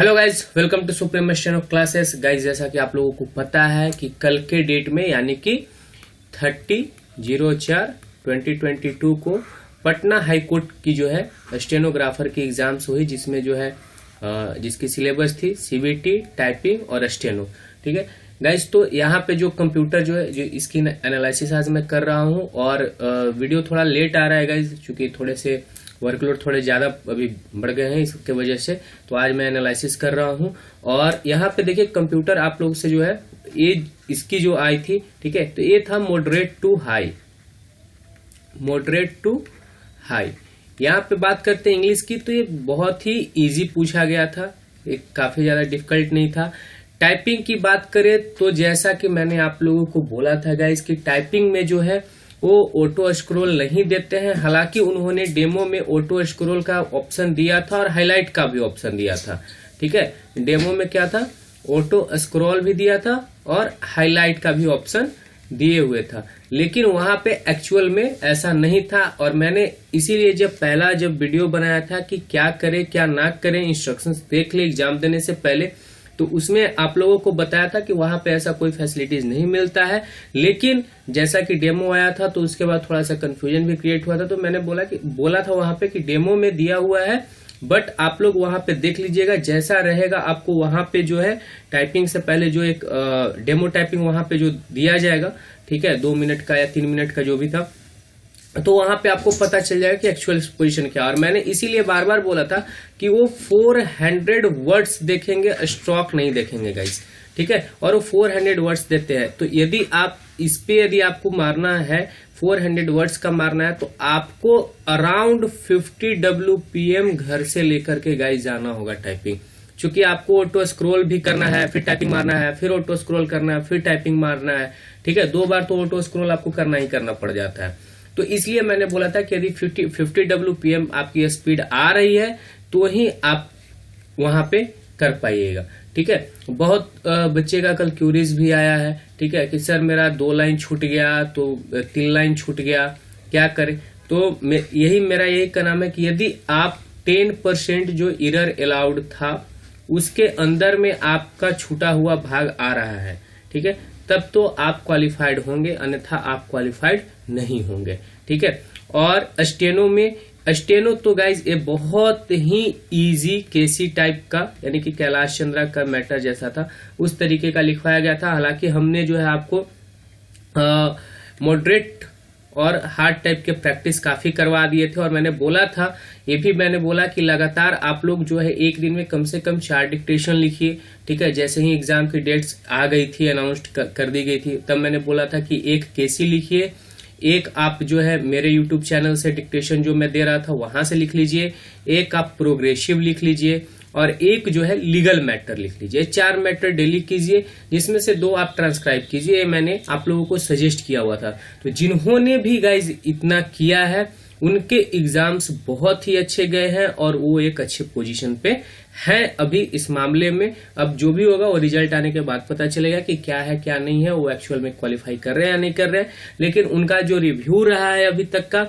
Hello guys, welcome to Supreme Steno Classes. Guys, जैसा कि आप लोगों को पता है कि कल के डेट में यानी कि 30/04/2022 को पटना हाई कोर्ट की जो है स्टेनोग्राफर की एग्जाम्स हुई, जिसमें जो है जिसकी सिलेबस थी सीबीटी, टाइपिंग और स्टेनो। ठीक है गाइज, तो यहाँ पे जो कंप्यूटर जो है जो इसकी एनालिसिस आज मैं कर रहा हूँ और वीडियो थोड़ा लेट आ रहा है गाइज, क्योंकि थोड़े से वर्कलोड थोड़े ज्यादा अभी बढ़ गए हैं, इसके वजह से तो आज मैं एनालिसिस कर रहा हूं। और यहाँ पे देखिए कंप्यूटर आप लोग से जो है ये इसकी जो आई थी, ठीक है, तो ये था मॉडरेट टू हाई। यहाँ पे बात करते हैं इंग्लिश की, तो ये बहुत ही इजी पूछा गया था, ये काफी ज्यादा डिफिकल्ट नहीं था। टाइपिंग की बात करें तो जैसा कि मैंने आप लोगों को बोला था गाइस कि टाइपिंग में जो है वो ऑटो स्क्रॉल नहीं देते हैं। हालांकि उन्होंने डेमो में ऑटो स्क्रॉल का ऑप्शन दिया था और हाईलाइट का भी ऑप्शन दिया था। ठीक है, डेमो में क्या था, ऑटो स्क्रॉल भी दिया था और हाईलाइट का भी ऑप्शन दिए हुए था, लेकिन वहां पे एक्चुअल में ऐसा नहीं था। और मैंने इसीलिए जब वीडियो बनाया था कि क्या करें क्या ना करें, इंस्ट्रक्शंस देख ले एग्जाम देने से पहले, तो उसमें आप लोगों को बताया था कि वहां पे ऐसा कोई फैसिलिटीज नहीं मिलता है। लेकिन जैसा कि डेमो आया था तो उसके बाद थोड़ा सा कंफ्यूजन भी क्रिएट हुआ था, तो मैंने बोला था वहां पे कि डेमो में दिया हुआ है, बट आप लोग वहां पे देख लीजिएगा, जैसा रहेगा आपको वहां पे जो है टाइपिंग से पहले जो एक डेमो टाइपिंग वहां पे जो दिया जाएगा, ठीक है, 2 मिनट का या 3 मिनट का जो भी था, तो वहां पे आपको पता चल जाएगा कि एक्चुअल पोजीशन क्या। और मैंने इसीलिए बार बार बोला था कि वो 400 वर्ड्स देखेंगे, स्ट्रोक नहीं देखेंगे गाइस, ठीक है, और वो 400 वर्ड्स देते हैं। तो यदि आप इस पे यदि आपको मारना है 400 वर्ड्स का मारना है, तो आपको अराउंड 50 WPM घर से लेकर के गाइस जाना होगा टाइपिंग, क्योंकि आपको ऑटो स्क्रॉल भी करना है, फिर टाइपिंग मारना है, फिर ऑटो स्क्रॉल करना है, फिर टाइपिंग मारना है। ठीक है, 2 बार तो ऑटो स्क्रॉल आपको करना ही करना पड़ जाता है। तो इसलिए मैंने बोला था कि यदि 50 WPM आपकी स्पीड आ रही है तो ही आप वहां पे कर पाइएगा। ठीक है, बहुत बच्चे का कल क्यूरीज भी आया है, ठीक है, कि सर मेरा 2 लाइन छूट गया, तो 3 लाइन छूट गया, क्या करें। तो यही कहना है कि यदि आप 10% जो एरर अलाउड था उसके अंदर में आपका छूटा हुआ भाग आ रहा है, ठीक है, तब तो आप क्वालिफाइड होंगे, अन्यथा आप क्वालिफाइड नहीं होंगे। ठीक है, और स्टेनो तो गाइज ये बहुत ही इजी केसी टाइप का, यानी कि कैलाश चंद्रा का मैटर जैसा था उस तरीके का लिखवाया गया था। हालांकि हमने जो है आपको मॉडरेट और हार्ड टाइप के प्रैक्टिस काफी करवा दिए थे, और मैंने बोला कि लगातार आप लोग जो है एक दिन में कम से कम 4 डिक्टेशन लिखिए। ठीक है, जैसे ही एग्जाम की डेट्स आ गई थी, अनाउंस कर दी गई थी, तब मैंने बोला था कि एक केसी लिखिए, एक आप जो है मेरे यूट्यूब चैनल से डिक्टेशन जो मैं दे रहा था वहां से लिख लीजिए, एक आप प्रोग्रेसिव लिख लीजिए, और एक जो है लीगल मैटर लिख लीजिए। 4 मैटर डेली कीजिए, जिसमें से 2 आप ट्रांसक्राइब कीजिए। ये मैंने आप लोगों को सजेस्ट किया हुआ था। तो जिन्होंने भी गाइज इतना किया है उनके एग्जाम्स बहुत ही अच्छे गए हैं और वो एक अच्छे पोजीशन पे हैं अभी इस मामले में। अब जो भी होगा वो रिजल्ट आने के बाद पता चलेगा कि क्या है क्या नहीं है, वो एक्चुअल में क्वालिफाई कर रहे हैं या नहीं कर रहे हैं। लेकिन उनका जो रिव्यू रहा है अभी तक का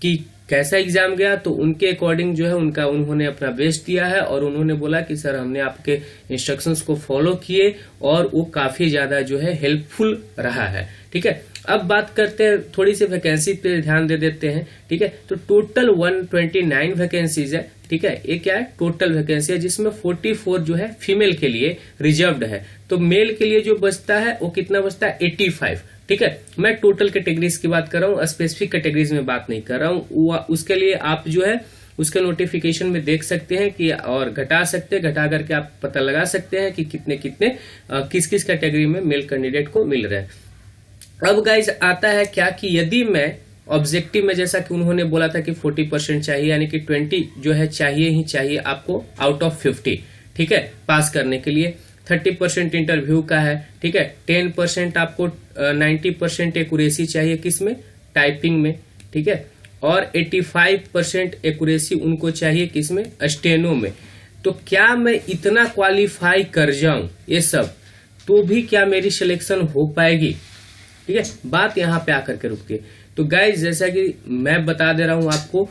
कि कैसा एग्जाम गया, तो उनके अकॉर्डिंग जो है उन्होंने अपना बेस्ट दिया है, और उन्होंने बोला कि सर हमने आपके इंस्ट्रक्शंस को फॉलो किए और वो काफी ज्यादा जो है हेल्पफुल रहा है। ठीक है, अब बात करते हैं थोड़ी सी वैकेंसी पे ध्यान दे देते हैं। ठीक है, तो टोटल 129 वैकेंसीज है। ठीक है, ये क्या है, टोटल वैकेंसी है, जिसमें 44 जो है फीमेल के लिए रिजर्व्ड है। तो मेल के लिए जो बचता है वो कितना बचता है, 85। ठीक है, मैं टोटल कैटेगरीज की बात कर रहा हूँ, स्पेसिफिक कैटेगरीज में बात नहीं कर रहा हूँ। उसके लिए आप जो है उसके नोटिफिकेशन में देख सकते हैं कि, और घटा करके आप पता लगा सकते हैं कि कितने किस किस कैटेगरी में मेल कैंडिडेट को मिल रहे हैं। अब गाइज आता है क्या कि यदि मैं ऑब्जेक्टिव में, जैसा कि उन्होंने बोला था कि 40% चाहिए, यानी कि 20 जो है चाहिए ही चाहिए आपको आउट ऑफ 50, ठीक है, पास करने के लिए। 30% इंटरव्यू का है, ठीक है, 10% आपको 90% एक्यूरेसी चाहिए, किसमें, टाइपिंग में, ठीक है, और 85% एक्यूरेसी उनको चाहिए किसमें, स्टेनो में। तो क्या मैं इतना क्वालिफाई कर जाऊं ये सब, तो भी क्या मेरी सिलेक्शन हो पाएगी। ठीक है, बात यहां पे आकर के रुक गई। तो गाइज जैसा कि मैं बता दे रहा हूं आपको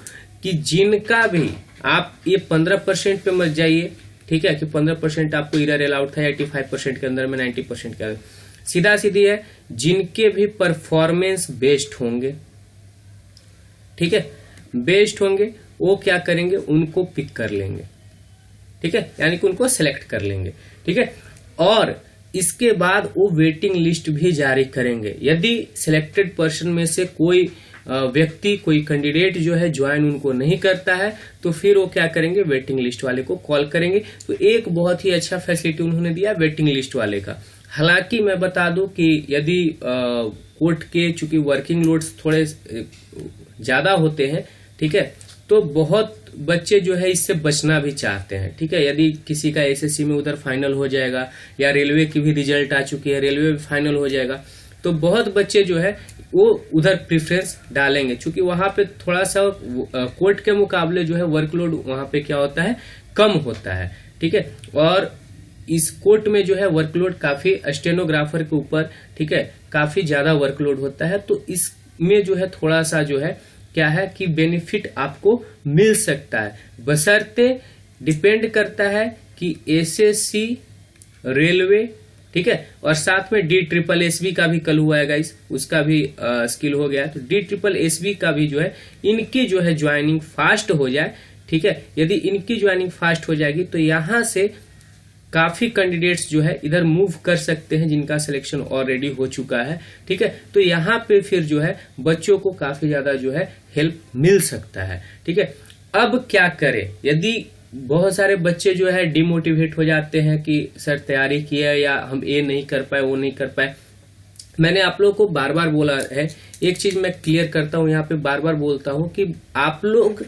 कि जिनका भी, आप ये 15% पे मत जाइए, ठीक है, कि 15% आपको एरर अलाउड था 85% के अंदर में, 90% के अंदर। सीधा सीधी है, जिनके भी परफॉर्मेंस बेस्ड होंगे, ठीक है, बेस्ड होंगे, वो क्या करेंगे, उनको पिक कर लेंगे, ठीक है, यानी कि उनको सेलेक्ट कर लेंगे, ठीक है। और इसके बाद वो वेटिंग लिस्ट भी जारी करेंगे। यदि सिलेक्टेड पर्सन में से कोई व्यक्ति, कोई कैंडिडेट जो है ज्वाइन उनको नहीं करता है, तो फिर वो क्या करेंगे, वेटिंग लिस्ट वाले को कॉल करेंगे। तो एक बहुत ही अच्छा फैसिलिटी उन्होंने दिया वेटिंग लिस्ट वाले का। हालांकि मैं बता दूं कि यदि कोर्ट के चूंकि वर्किंग लोड्स थोड़े ज्यादा होते हैं, ठीक है, तो बहुत बच्चे जो है इससे बचना भी चाहते हैं, ठीक है। यदि किसी का एसएससी में उधर फाइनल हो जाएगा, या रेलवे की भी रिजल्ट आ चुकी है, रेलवे में फाइनल हो जाएगा, तो बहुत बच्चे जो है वो उधर प्रेफरेंस डालेंगे, क्योंकि वहां पे थोड़ा सा कोर्ट के मुकाबले जो है वर्कलोड वहां पे क्या होता है, कम होता है, ठीक है। और इस कोर्ट में जो है वर्कलोड काफी स्टेनोग्राफर के ऊपर, ठीक है, काफी ज्यादा वर्कलोड होता है। तो इसमें जो है थोड़ा सा जो है क्या है कि बेनिफिट आपको मिल सकता है, बशर्ते डिपेंड करता है कि एसएससी, रेलवे, ठीक है, और साथ में DSSB का भी कल हुआ है गाइस, उसका भी स्किल हो गया है। तो DSSB का भी जो है इनकी जो है ज्वाइनिंग फास्ट हो जाए, ठीक है। यदि इनकी ज्वाइनिंग फास्ट हो जाएगी तो यहां से काफी कैंडिडेट्स जो है इधर मूव कर सकते हैं, जिनका सिलेक्शन ऑलरेडी हो चुका है, ठीक है। तो यहाँ पे फिर जो है बच्चों को काफी ज्यादा जो है हेल्प मिल सकता है, ठीक है। अब क्या करें, यदि बहुत सारे बच्चे जो है डिमोटिवेट हो जाते हैं कि सर तैयारी किया या हम ये नहीं कर पाए, वो नहीं कर पाए। मैंने आप लोगों को बार बार बोला है, एक चीज मैं क्लियर करता हूं, यहाँ पे बार बार बोलता हूं कि आप लोग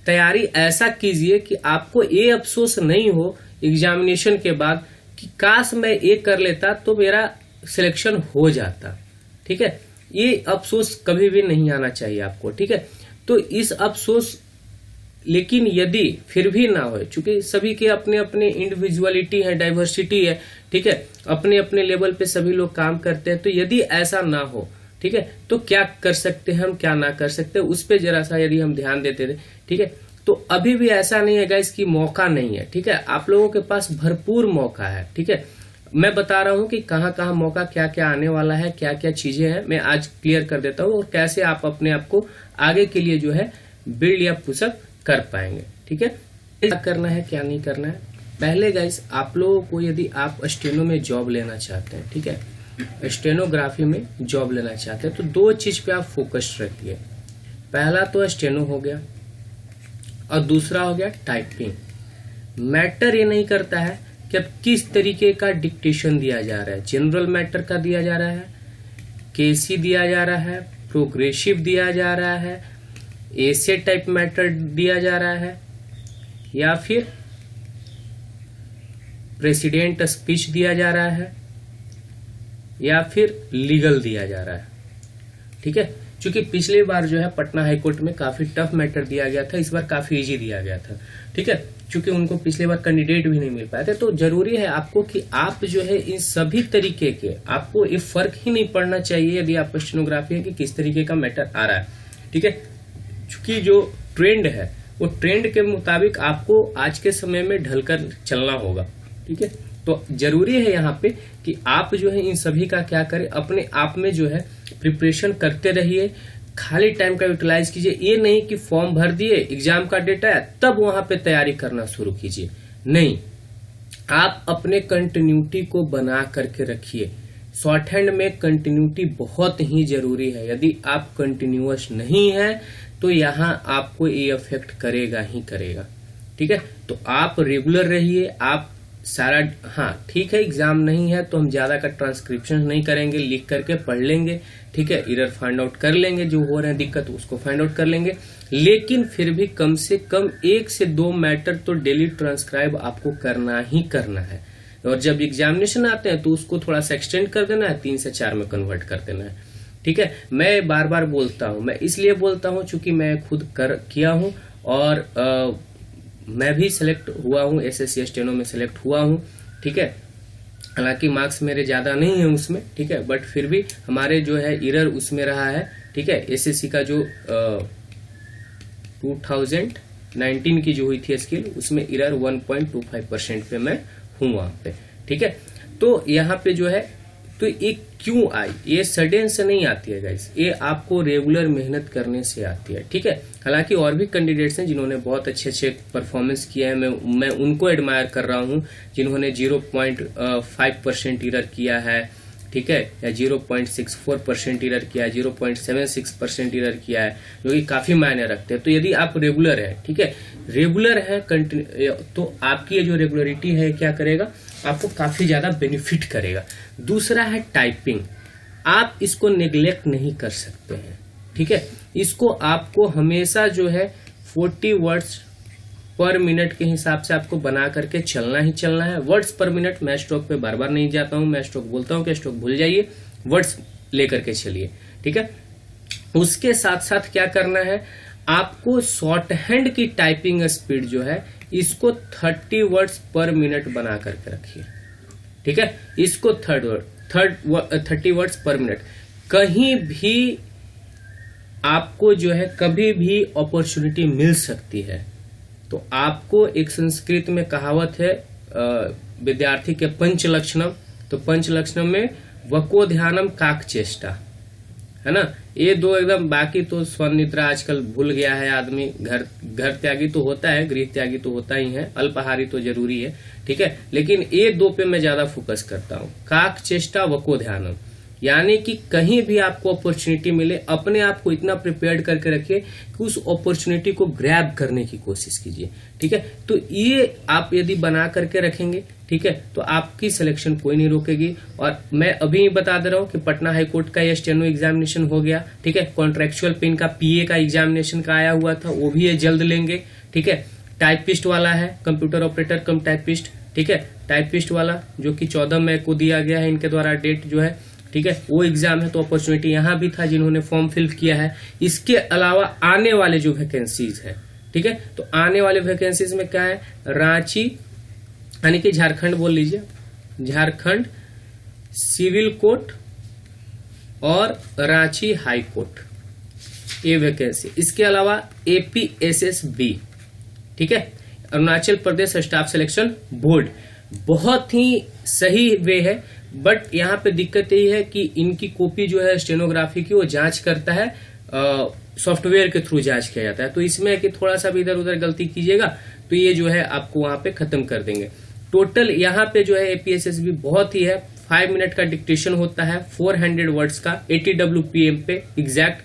तैयारी ऐसा कीजिए कि आपको ये अफसोस नहीं हो एग्जामिनेशन के बाद कि काश मैं ये कर लेता तो मेरा सिलेक्शन हो जाता, ठीक है। ये अफसोस कभी भी नहीं आना चाहिए आपको, ठीक है। तो इस अफसोस, लेकिन यदि फिर भी ना हो, चूंकि सभी के अपने अपने इंडिविजुअलिटी है, डाइवर्सिटी है, ठीक है, अपने अपने लेवल पे सभी लोग काम करते हैं। तो यदि ऐसा ना हो, ठीक है, तो क्या कर सकते हैं हम, क्या ना कर सकते हैं, उस पर जरा सा यदि हम ध्यान देते थे, ठीक है। तो अभी भी ऐसा नहीं है गाइस कि मौका नहीं है, ठीक है, आप लोगों के पास भरपूर मौका है, ठीक है। मैं बता रहा हूं कि कहां कहां मौका, क्या क्या आने वाला है, क्या क्या चीजें हैं, मैं आज क्लियर कर देता हूं, और कैसे आप अपने आप को आगे के लिए जो है बिल्ड या पुशअप कर पाएंगे, ठीक है। क्या करना है, क्या नहीं करना है। पहले गाइस आप लोगों को, यदि आप स्टेनो में जॉब लेना चाहते हैं, ठीक है, स्टेनोग्राफी में जॉब लेना चाहते हैं, तो दो चीज पे आप फोकस्ड रखिए। पहला तो स्टेनो हो गया, और दूसरा हो गया टाइपिंग। मैटर ये नहीं करता है कि अब किस तरीके का डिक्टेशन दिया जा रहा है, जनरल मैटर का दिया जा रहा है, केसी दिया जा रहा है, प्रोग्रेसिव दिया जा रहा है, ऐसे टाइप मैटर दिया जा रहा है, या फिर प्रेसिडेंट स्पीच दिया जा रहा है, या फिर लीगल दिया जा रहा है, ठीक है। क्योंकि पिछली बार जो है पटना हाईकोर्ट में काफी टफ मैटर दिया गया था, इस बार काफी इजी दिया गया था, ठीक है। क्योंकि उनको पिछले बार कैंडिडेट भी नहीं मिल पाए थे, तो जरूरी है आपको कि आप जो है इन सभी तरीके के, आपको ये फर्क ही नहीं पड़ना चाहिए यदि आप स्टेनोग्राफी है कि किस तरीके का मैटर आ रहा है, ठीक है। क्योंकि जो ट्रेंड है वो ट्रेंड के मुताबिक आपको आज के समय में ढलकर चलना होगा, ठीक है। तो जरूरी है यहाँ पे कि आप जो है इन सभी का क्या करें, अपने आप में जो है प्रिपरेशन करते रहिए, खाली टाइम का यूटिलाइज कीजिए। ये नहीं कि फॉर्म भर दिए, एग्जाम का डेट आया तब वहां पे तैयारी करना शुरू कीजिए, नहीं, आप अपने कंटिन्यूटी को बना करके रखिए। शॉर्ट हैंड में कंटिन्यूटी बहुत ही जरूरी है, यदि आप कंटिन्यूअस नहीं है तो यहाँ आपको ये अफेक्ट करेगा ही करेगा, ठीक है। तो आप रेगुलर रहिए, आप सारा, हाँ ठीक है, एग्जाम नहीं है तो हम ज्यादा का ट्रांसक्रिप्शन नहीं करेंगे, लिख करके पढ़ लेंगे, ठीक है, एरर फाइंड आउट कर लेंगे, जो हो रहे हैं दिक्कत उसको फाइंड आउट कर लेंगे, लेकिन फिर भी कम से कम 1 से 2 मैटर तो डेली ट्रांसक्राइब आपको करना ही करना है। और जब एग्जामिनेशन आते हैं तो उसको थोड़ा सा एक्सटेंड कर देना है, 3 से 4 में कन्वर्ट कर देना है, ठीक है। मैं बार बार बोलता हूं, मैं इसलिए बोलता हूं चूंकि मैं खुद किया हूं, और मैं भी सिलेक्ट हुआ हूं, एसएससी स्टेनो में सिलेक्ट हुआ हूं, ठीक है। हालांकि मार्क्स मेरे ज्यादा नहीं है उसमें, ठीक है, बट फिर भी हमारे जो है एरर उसमें रहा है, ठीक है। एसएससी का जो 2019 की जो हुई थी स्केल, उसमें एरर 1.25% पे मैं हूं वहां पे। ठीक है, तो यहाँ पे जो है, तो ये क्यों आई? ये सडन से नहीं आती है गाइस, ये आपको रेगुलर मेहनत करने से आती है। ठीक है, हालांकि और भी कैंडिडेट्स हैं जिन्होंने बहुत अच्छे परफॉर्मेंस किया है, मैं उनको एडमायर कर रहा हूं, जिन्होंने 0.5% एरर किया है, ठीक है, या 0.64% एरर किया है, 0.76% एरर किया है, जो कि काफी मायने रखते हैं। तो यदि आप रेगुलर है, ठीक है, रेगुलर है तो आपकी ये जो रेगुलरिटी है क्या करेगा, आपको काफी ज्यादा बेनिफिट करेगा। दूसरा है टाइपिंग, आप इसको नेग्लेक्ट नहीं कर सकते हैं। ठीक है, इसको आपको हमेशा जो है 40 वर्ड्स पर मिनट के हिसाब से आपको बना करके चलना ही चलना है। वर्ड्स पर मिनट, मैं स्ट्रोक पे बार बार नहीं जाता हूं, मैं स्ट्रोक बोलता हूं कि स्ट्रोक भूल जाइए, वर्ड्स लेकर के चलिए। ठीक है, उसके साथ साथ क्या करना है, आपको शॉर्ट हैंड की टाइपिंग स्पीड जो है इसको 30 वर्ड्स पर मिनट बना करके रखिए। ठीक है, इसको 30 वर्ड्स पर मिनट। कहीं भी आपको जो है कभी भी अपॉर्चुनिटी मिल सकती है, तो आपको एक संस्कृत में कहावत है विद्यार्थी के पंचलक्षणम, तो पंचलक्षणम में वको ध्यानम काक चेष्टा, है ना, ये दो एकदम, बाकी तो स्वनिद्रा आजकल भूल गया है आदमी, घर त्यागी तो होता है, गृह त्यागी तो होता ही है, अल्पाहारी तो जरूरी है। ठीक है, लेकिन ये दो पे मैं ज्यादा फोकस करता हूँ, काक चेष्टा वको ध्यानम, यानी कि कहीं भी आपको अपॉर्चुनिटी मिले, अपने आप को इतना प्रिपेयर्ड करके रखिए कि उस अपॉर्चुनिटी को ग्रैब करने की कोशिश कीजिए। ठीक है, तो ये आप यदि बना करके रखेंगे, ठीक है, तो आपकी सिलेक्शन कोई नहीं रोकेगी। और मैं अभी बता दे रहा हूँ कि पटना हाईकोर्ट का ये स्टेनो एग्जामिनेशन हो गया। ठीक है, कॉन्ट्रेक्चुअल पिन का पीए का एग्जामिनेशन का आया हुआ था, वो भी ये जल्द लेंगे। ठीक है, टाइपिस्ट वाला है, कंप्यूटर ऑपरेटर कम टाइपिस्ट। ठीक है, टाइपिस्ट वाला जो कि 14 मई को दिया गया है इनके द्वारा डेट जो है, ठीक है, वो एग्जाम है, तो अपॉर्चुनिटी यहाँ भी था जिन्होंने फॉर्म फिल किया है। इसके अलावा आने वाले जो वैकेंसीज है, ठीक है, तो आने वाले वैकेंसीज में क्या है, रांची यानी कि झारखंड बोल लीजिए, झारखंड सिविल कोर्ट और रांची हाई कोर्ट, ये वैकेंसी। इसके अलावा APSSB, ठीक है, Arunachal Pradesh staff selection board, बहुत ही सही वे है, बट यहाँ पे दिक्कत यही है कि इनकी कॉपी जो है स्टेनोग्राफी की वो जांच करता है, सॉफ्टवेयर के थ्रू जांच किया जाता है, तो इसमें कि थोड़ा सा भी इधर उधर गलती कीजिएगा तो ये जो है आपको वहां पे खत्म कर देंगे। टोटल यहाँ पे जो है APSSB बहुत ही है, 5 मिनट का डिक्टेशन होता है, 400 वर्ड्स का, 80 WPM पे एग्जैक्ट,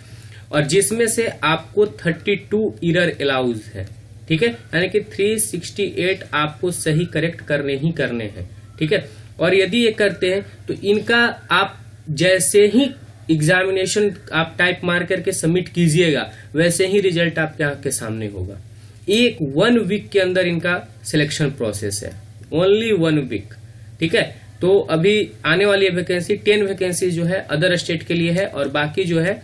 और जिसमें से आपको 32 एरर अलाउज है। ठीक है, यानी कि 368 आपको सही करेक्ट करने ही करने हैं। ठीक है, और यदि ये करते हैं तो इनका आप जैसे ही एग्जामिनेशन आप टाइप मार करके सबमिट कीजिएगा, वैसे ही रिजल्ट आपके आंख के सामने होगा। 1 वीक के अंदर इनका सिलेक्शन प्रोसेस है, ओनली 1 वीक। ठीक है, तो अभी आने वाली वैकेंसी 10 वैकेंसी जो है अदर स्टेट के लिए है, और बाकी जो है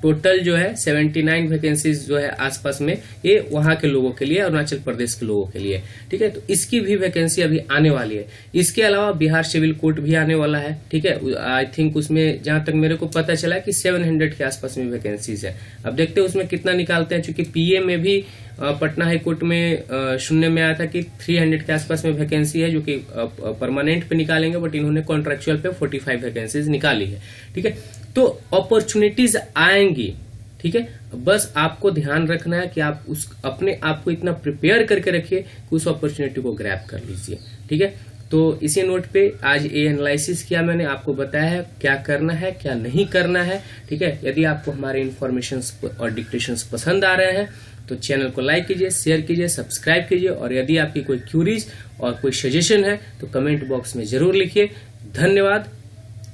टोटल जो है 79 वैकेंसीज जो है आसपास में, ये वहां के लोगों के लिए, अरुणाचल प्रदेश के लोगों के लिए। ठीक है, तो इसकी भी वैकेंसी अभी आने वाली है। इसके अलावा बिहार सिविल कोर्ट भी आने वाला है। ठीक है, आई थिंक उसमें जहां तक मेरे को पता चला कि 700 के आसपास में वैकेंसीज है। अब देखते हैं उसमें कितना निकालते हैं, चूंकि पीए में भी पटना हाईकोर्ट में सुनने में आया था कि 300 के आसपास में वैकेंसी है, जो कि परमानेंट पे निकालेंगे, बट इन्होंने कॉन्ट्रेक्चुअल पे 45 वैकेंसीज निकाली है। ठीक है, तो अपॉर्चुनिटीज आएंगी। ठीक है, बस आपको ध्यान रखना है कि आप उस अपने आप को इतना प्रिपेयर करके रखिए कि उस अपॉर्चुनिटी को ग्रैब कर लीजिए। ठीक है, तो इसी नोट पे आज ये एनालिसिस किया मैंने, आपको बताया है क्या करना है क्या नहीं करना है। ठीक है, यदि आपको हमारे इन्फॉर्मेशन और डिक्टेशंस पसंद आ रहे हैं तो चैनल को लाइक कीजिए, शेयर कीजिए, सब्सक्राइब कीजिए, और यदि आपकी कोई क्यूरीज और कोई सजेशन है तो कमेंट बॉक्स में जरूर लिखिए। धन्यवाद,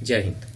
जय हिंद।